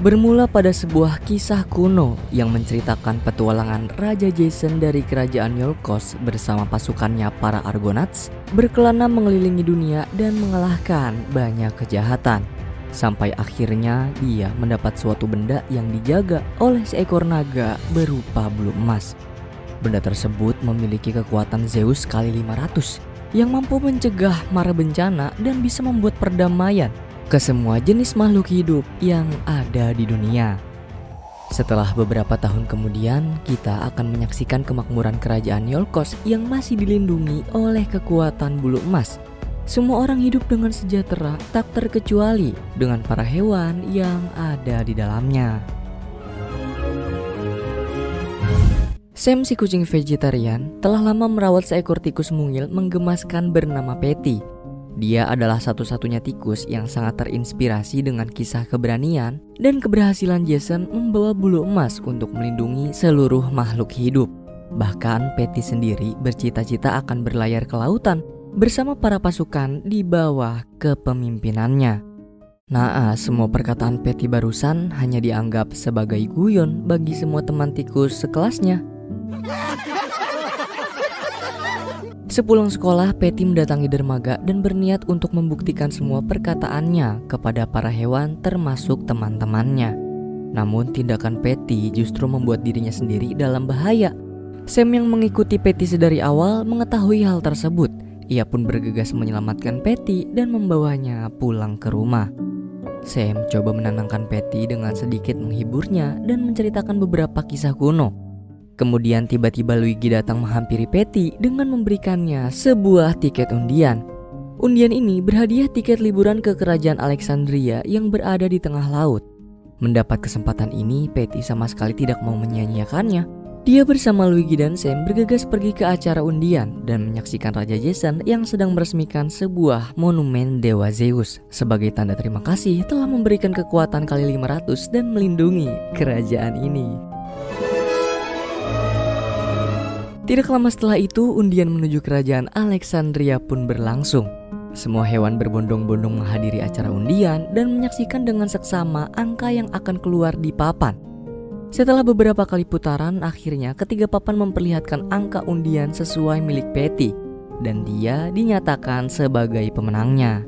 Bermula pada sebuah kisah kuno yang menceritakan petualangan Raja Jason dari kerajaan Iolkos bersama pasukannya para Argonauts berkelana mengelilingi dunia dan mengalahkan banyak kejahatan. Sampai akhirnya dia mendapat suatu benda yang dijaga oleh seekor naga berupa bulu emas. Benda tersebut memiliki kekuatan Zeus kali 500 yang mampu mencegah mara bencana dan bisa membuat perdamaian ke semua jenis makhluk hidup yang ada di dunia. Setelah beberapa tahun kemudian, kita akan menyaksikan kemakmuran kerajaan Iolkos yang masih dilindungi oleh kekuatan bulu emas. Semua orang hidup dengan sejahtera, tak terkecuali dengan para hewan yang ada di dalamnya. Sam, si kucing vegetarian, telah lama merawat seekor tikus mungil menggemaskan bernama Patty. Dia adalah satu-satunya tikus yang sangat terinspirasi dengan kisah keberanian dan keberhasilan Jason membawa bulu emas untuk melindungi seluruh makhluk hidup. Bahkan Patty sendiri bercita-cita akan berlayar ke lautan bersama para pasukan di bawah kepemimpinannya. Naas, semua perkataan Patty barusan hanya dianggap sebagai guyon bagi semua teman tikus sekelasnya. Sepulang sekolah, Patty mendatangi dermaga dan berniat untuk membuktikan semua perkataannya kepada para hewan termasuk teman-temannya. Namun tindakan Patty justru membuat dirinya sendiri dalam bahaya. Sam yang mengikuti Patty sedari awal mengetahui hal tersebut. Ia pun bergegas menyelamatkan Patty dan membawanya pulang ke rumah. Sam coba menenangkan Patty dengan sedikit menghiburnya dan menceritakan beberapa kisah kuno. Kemudian tiba-tiba Luigi datang menghampiri Patty dengan memberikannya sebuah tiket undian. Undian ini berhadiah tiket liburan ke kerajaan Alexandria yang berada di tengah laut. Mendapat kesempatan ini, Patty sama sekali tidak mau menyia-nyiakannya. Dia bersama Luigi dan Sam bergegas pergi ke acara undian dan menyaksikan Raja Jason yang sedang meresmikan sebuah monumen Dewa Zeus sebagai tanda terima kasih telah memberikan kekuatan kali 500 dan melindungi kerajaan ini. Tidak lama setelah itu, undian menuju kerajaan Alexandria pun berlangsung. Semua hewan berbondong-bondong menghadiri acara undian dan menyaksikan dengan seksama angka yang akan keluar di papan. Setelah beberapa kali putaran, akhirnya ketiga papan memperlihatkan angka undian sesuai milik Patty dan dia dinyatakan sebagai pemenangnya.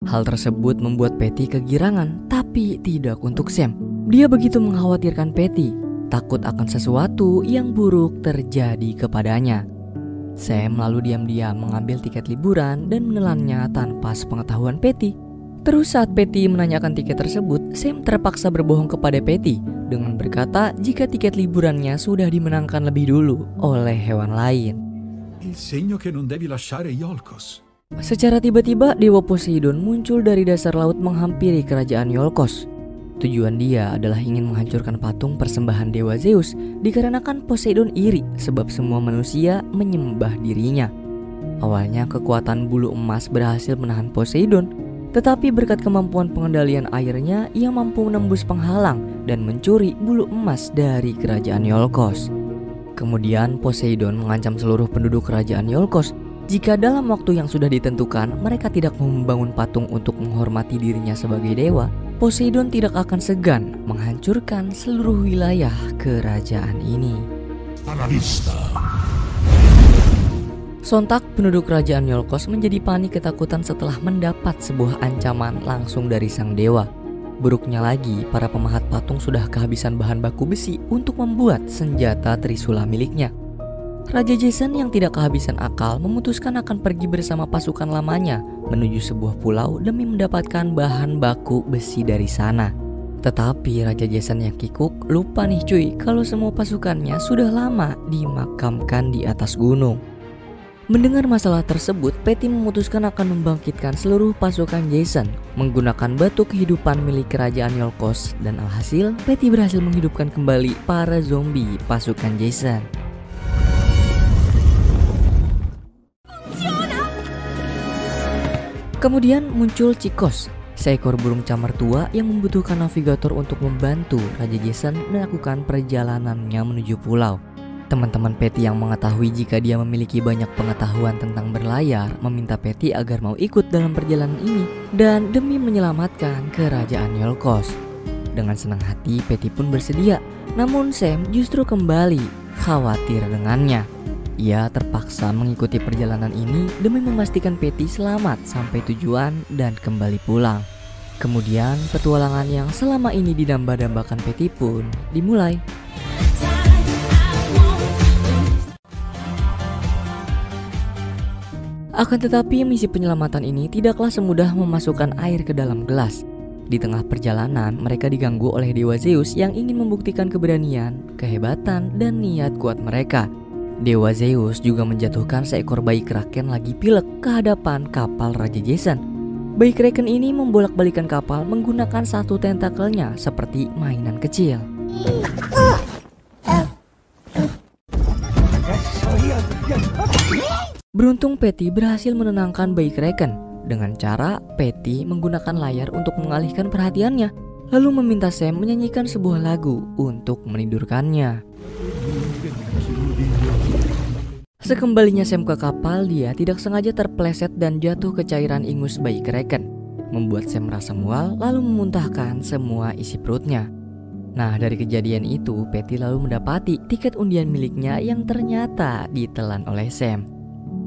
Hal tersebut membuat Patty kegirangan, tapi tidak untuk Sam. Dia begitu mengkhawatirkan Patty, takut akan sesuatu yang buruk terjadi kepadanya. Sam lalu diam-diam mengambil tiket liburan dan menelannya tanpa sepengetahuan Patty. Terus saat Patty menanyakan tiket tersebut, Sam terpaksa berbohong kepada Patty dengan berkata jika tiket liburannya sudah dimenangkan lebih dulu oleh hewan lain. Il segno che non devi lasciare Iolkos. Secara tiba-tiba Dewa Poseidon muncul dari dasar laut menghampiri kerajaan Iolkos. Tujuan dia adalah ingin menghancurkan patung persembahan Dewa Zeus dikarenakan Poseidon iri sebab semua manusia menyembah dirinya. Awalnya kekuatan bulu emas berhasil menahan Poseidon, tetapi berkat kemampuan pengendalian airnya ia mampu menembus penghalang dan mencuri bulu emas dari kerajaan Iolkos. Kemudian Poseidon mengancam seluruh penduduk kerajaan Iolkos jika dalam waktu yang sudah ditentukan mereka tidak mau membangun patung untuk menghormati dirinya sebagai dewa, Poseidon tidak akan segan menghancurkan seluruh wilayah kerajaan ini. Sontak penduduk kerajaan Iolkos menjadi panik ketakutan setelah mendapat sebuah ancaman langsung dari sang dewa. Buruknya lagi, para pemahat patung sudah kehabisan bahan baku besi untuk membuat senjata Trisula miliknya. Raja Jason yang tidak kehabisan akal memutuskan akan pergi bersama pasukan lamanya menuju sebuah pulau demi mendapatkan bahan baku besi dari sana. Tetapi Raja Jason yang kikuk lupa nih cuy kalau semua pasukannya sudah lama dimakamkan di atas gunung. Mendengar masalah tersebut, Patty memutuskan akan membangkitkan seluruh pasukan Jason menggunakan batu kehidupan milik kerajaan Iolkos dan alhasil Patty berhasil menghidupkan kembali para zombie pasukan Jason. Kemudian muncul Chikos, seekor burung camar tua yang membutuhkan navigator untuk membantu Raja Jason melakukan perjalanannya menuju pulau. Teman-teman Patty yang mengetahui jika dia memiliki banyak pengetahuan tentang berlayar meminta Patty agar mau ikut dalam perjalanan ini dan demi menyelamatkan kerajaan Iolkos. Dengan senang hati Patty pun bersedia, namun Sam justru kembali khawatir dengannya. Ia terpaksa mengikuti perjalanan ini demi memastikan Patty selamat sampai tujuan dan kembali pulang. Kemudian petualangan yang selama ini didamba-dambakan Patty pun dimulai. Akan tetapi misi penyelamatan ini tidaklah semudah memasukkan air ke dalam gelas. Di tengah perjalanan mereka diganggu oleh Dewa Zeus yang ingin membuktikan keberanian, kehebatan, dan niat kuat mereka. Dewa Zeus juga menjatuhkan seekor bayi kraken lagi pilek ke hadapan kapal Raja Jason. Bayi kraken ini membolak-balikan kapal menggunakan satu tentakelnya seperti mainan kecil. Beruntung Patty berhasil menenangkan bayi kraken. Dengan cara Patty menggunakan layar untuk mengalihkan perhatiannya, lalu meminta Sam menyanyikan sebuah lagu untuk menidurkannya. Sekembalinya Sam ke kapal, dia tidak sengaja terpeleset dan jatuh ke cairan ingus bayi kraken, membuat Sam merasa mual lalu memuntahkan semua isi perutnya. Nah, dari kejadian itu Patty lalu mendapati tiket undian miliknya yang ternyata ditelan oleh Sam.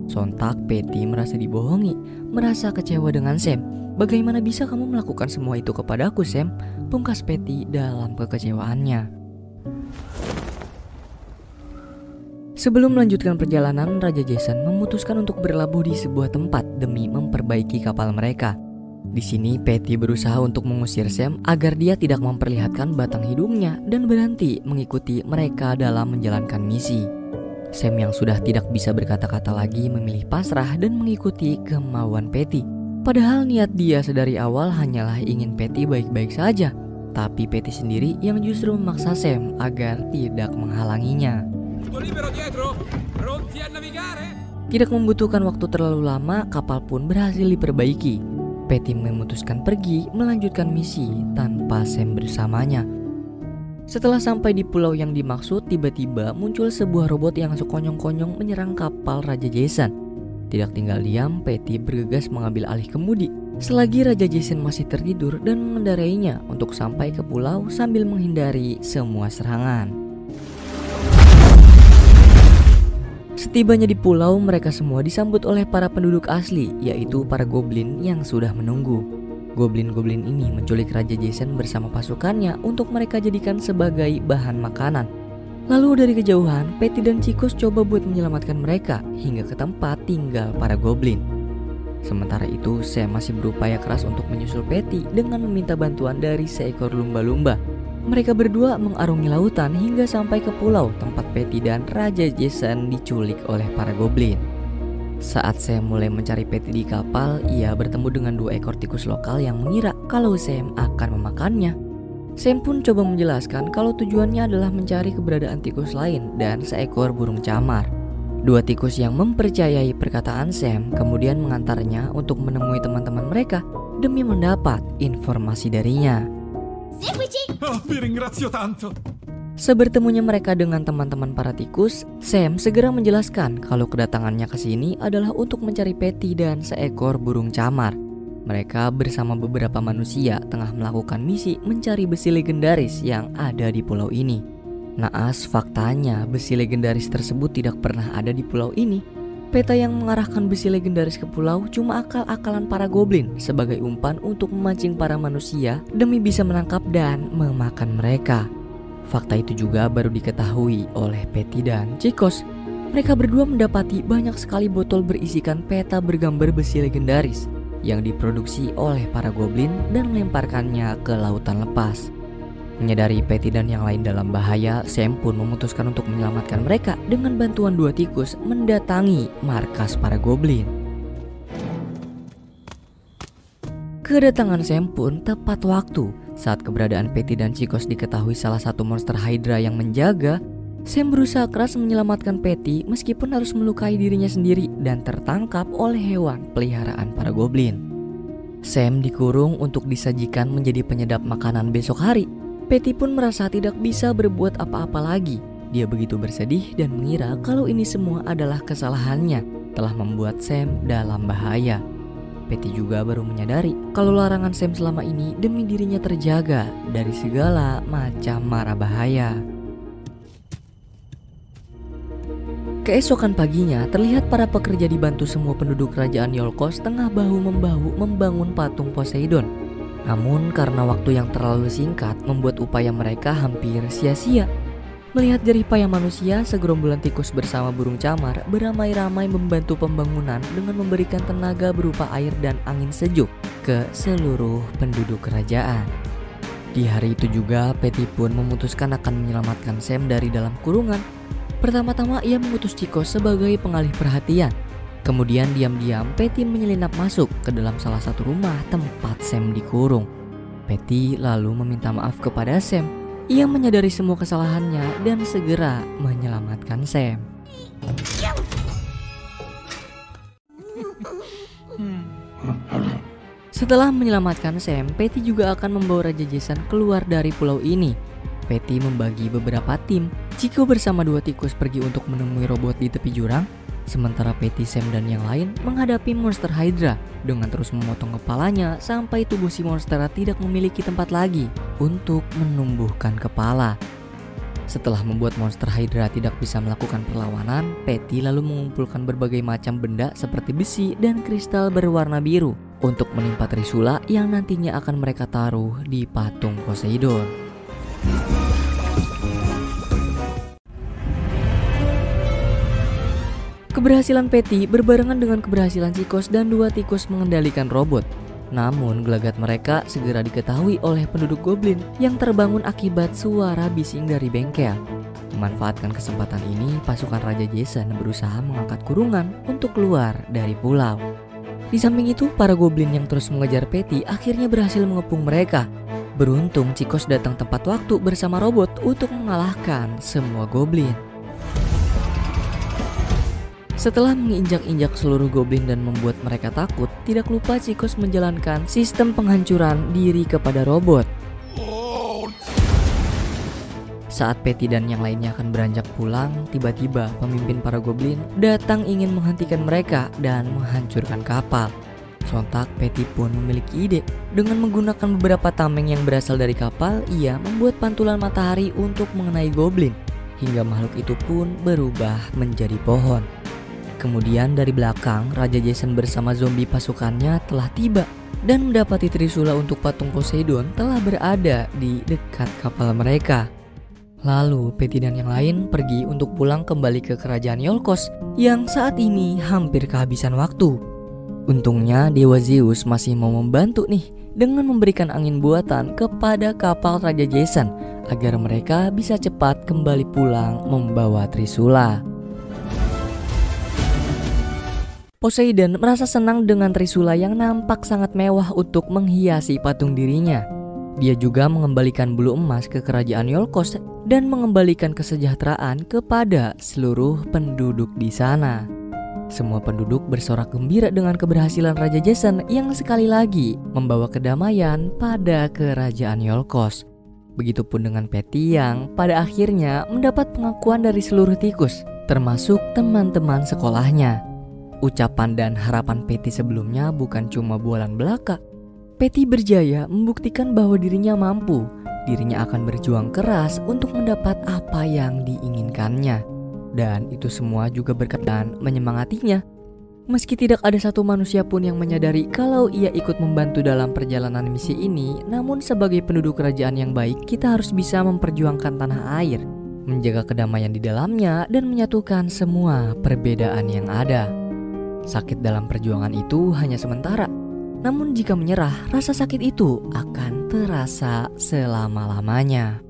Sontak Patty merasa dibohongi, merasa kecewa dengan Sam. Bagaimana bisa kamu melakukan semua itu kepadaku, Sam? Pungkas Patty dalam kekecewaannya. Sebelum melanjutkan perjalanan, Raja Jason memutuskan untuk berlabuh di sebuah tempat demi memperbaiki kapal mereka. Di sini Patty berusaha untuk mengusir Sam agar dia tidak memperlihatkan batang hidungnya dan berhenti mengikuti mereka dalam menjalankan misi. Sam yang sudah tidak bisa berkata-kata lagi memilih pasrah dan mengikuti kemauan Patty. Padahal niat dia sedari awal hanyalah ingin Patty baik-baik saja. Tapi Patty sendiri yang justru memaksa Sam agar tidak menghalanginya. Tidak membutuhkan waktu terlalu lama, kapal pun berhasil diperbaiki. Patty memutuskan pergi melanjutkan misi tanpa Sam bersamanya. Setelah sampai di pulau yang dimaksud, tiba-tiba muncul sebuah robot yang sekonyong-konyong menyerang kapal Raja Jason. Tidak tinggal diam, Patty bergegas mengambil alih kemudi selagi Raja Jason masih tertidur dan mengendarainya untuk sampai ke pulau sambil menghindari semua serangan. Setibanya di pulau, mereka semua disambut oleh para penduduk asli, yaitu para goblin yang sudah menunggu. Goblin-goblin ini menculik Raja Jason bersama pasukannya untuk mereka jadikan sebagai bahan makanan. Lalu dari kejauhan, Patty dan Chicos coba buat menyelamatkan mereka hingga ke tempat tinggal para goblin. Sementara itu, Sam masih berupaya keras untuk menyusul Patty dengan meminta bantuan dari seekor lumba-lumba. Mereka berdua mengarungi lautan hingga sampai ke pulau tempat Patty dan Raja Jason diculik oleh para goblin. Saat Sam mulai mencari Patty di kapal, ia bertemu dengan dua ekor tikus lokal yang mengira kalau Sam akan memakannya. Sam pun coba menjelaskan kalau tujuannya adalah mencari keberadaan tikus lain dan seekor burung camar. Dua tikus yang mempercayai perkataan Sam kemudian mengantarnya untuk menemui teman-teman mereka demi mendapat informasi darinya. Oh, vi ringrazio tanto. Sebertemunya mereka dengan teman-teman para tikus, Sam segera menjelaskan kalau kedatangannya ke sini adalah untuk mencari Patty dan seekor burung camar. Mereka bersama beberapa manusia tengah melakukan misi mencari besi legendaris yang ada di pulau ini. Naas, faktanya besi legendaris tersebut tidak pernah ada di pulau ini. Peta yang mengarahkan besi legendaris ke pulau cuma akal-akalan para goblin sebagai umpan untuk memancing para manusia demi bisa menangkap dan memakan mereka. Fakta itu juga baru diketahui oleh Patty dan Chicos. Mereka berdua mendapati banyak sekali botol berisikan peta bergambar besi legendaris yang diproduksi oleh para goblin dan melemparkannya ke lautan lepas. Menyadari Patty dan yang lain dalam bahaya, Sam pun memutuskan untuk menyelamatkan mereka dengan bantuan dua tikus mendatangi markas para goblin. Kedatangan Sam pun tepat waktu. Saat keberadaan Patty dan Chicos diketahui salah satu monster Hydra yang menjaga, Sam berusaha keras menyelamatkan Patty meskipun harus melukai dirinya sendiri dan tertangkap oleh hewan peliharaan para goblin. Sam dikurung untuk disajikan menjadi penyedap makanan besok hari. Patty pun merasa tidak bisa berbuat apa-apa lagi. Dia begitu bersedih dan mengira kalau ini semua adalah kesalahannya telah membuat Sam dalam bahaya. Patty juga baru menyadari kalau larangan Sam selama ini demi dirinya terjaga dari segala macam mara bahaya. Keesokan paginya, terlihat para pekerja dibantu semua penduduk kerajaan Iolkos tengah bahu-membahu membangun patung Poseidon. Namun karena waktu yang terlalu singkat membuat upaya mereka hampir sia-sia. Melihat jerih payah manusia, segerombolan tikus bersama burung camar beramai-ramai membantu pembangunan dengan memberikan tenaga berupa air dan angin sejuk ke seluruh penduduk kerajaan. Di hari itu juga, Patty pun memutuskan akan menyelamatkan Sam dari dalam kurungan. Pertama-tama ia mengutus Chico sebagai pengalih perhatian. Kemudian diam-diam Patty menyelinap masuk ke dalam salah satu rumah tempat Sam dikurung. Patty lalu meminta maaf kepada Sam. Ia menyadari semua kesalahannya dan segera menyelamatkan Sam. Setelah menyelamatkan Sam, Patty juga akan membawa Raja Jason keluar dari pulau ini. Patty membagi beberapa tim. Chico bersama 2 tikus pergi untuk menemui robot di tepi jurang, sementara Patty, Sam, dan yang lain menghadapi monster Hydra dengan terus memotong kepalanya sampai tubuh si monster tidak memiliki tempat lagi untuk menumbuhkan kepala. Setelah membuat monster Hydra tidak bisa melakukan perlawanan, Patty lalu mengumpulkan berbagai macam benda seperti besi dan kristal berwarna biru untuk menimpa Trisula yang nantinya akan mereka taruh di patung Poseidon. Keberhasilan Patty berbarengan dengan keberhasilan Chicos dan 2 tikus mengendalikan robot. Namun gelagat mereka segera diketahui oleh penduduk goblin yang terbangun akibat suara bising dari bengkel. Memanfaatkan kesempatan ini, pasukan Raja Jason berusaha mengangkat kurungan untuk keluar dari pulau. Di samping itu, para goblin yang terus mengejar Patty akhirnya berhasil mengepung mereka. Beruntung Chicos datang tepat waktu bersama robot untuk mengalahkan semua goblin. Setelah menginjak-injak seluruh goblin dan membuat mereka takut, tidak lupa Chicos menjalankan sistem penghancuran diri kepada robot. Saat Patty dan yang lainnya akan beranjak pulang, tiba-tiba pemimpin para goblin datang ingin menghentikan mereka dan menghancurkan kapal. Sontak Patty pun memiliki ide. Dengan menggunakan beberapa tameng yang berasal dari kapal, ia membuat pantulan matahari untuk mengenai goblin, hingga makhluk itu pun berubah menjadi pohon. Kemudian dari belakang, Raja Jason bersama zombie pasukannya telah tiba dan mendapati Trisula untuk patung Poseidon telah berada di dekat kapal mereka. Lalu Patty dan yang lain pergi untuk pulang kembali ke kerajaan Iolkos yang saat ini hampir kehabisan waktu. Untungnya Dewa Zeus masih mau membantu nih dengan memberikan angin buatan kepada kapal Raja Jason agar mereka bisa cepat kembali pulang membawa Trisula. Poseidon merasa senang dengan Trisula yang nampak sangat mewah untuk menghiasi patung dirinya. Dia juga mengembalikan bulu emas ke kerajaan Iolkos dan mengembalikan kesejahteraan kepada seluruh penduduk di sana. Semua penduduk bersorak gembira dengan keberhasilan Raja Jason yang sekali lagi membawa kedamaian pada kerajaan Iolkos. Begitupun dengan Patty yang pada akhirnya mendapat pengakuan dari seluruh tikus, termasuk teman-teman sekolahnya. Ucapan dan harapan Patty sebelumnya bukan cuma bualan belaka. Patty berjaya membuktikan bahwa dirinya mampu. Dirinya akan berjuang keras untuk mendapat apa yang diinginkannya. Dan itu semua juga berkat dan menyemangatinya. Meski tidak ada satu manusia pun yang menyadari kalau ia ikut membantu dalam perjalanan misi ini, namun sebagai penduduk kerajaan yang baik, kita harus bisa memperjuangkan tanah air, menjaga kedamaian di dalamnya, dan menyatukan semua perbedaan yang ada. Sakit dalam perjuangan itu hanya sementara. Namun jika menyerah, rasa sakit itu akan terasa selama-lamanya.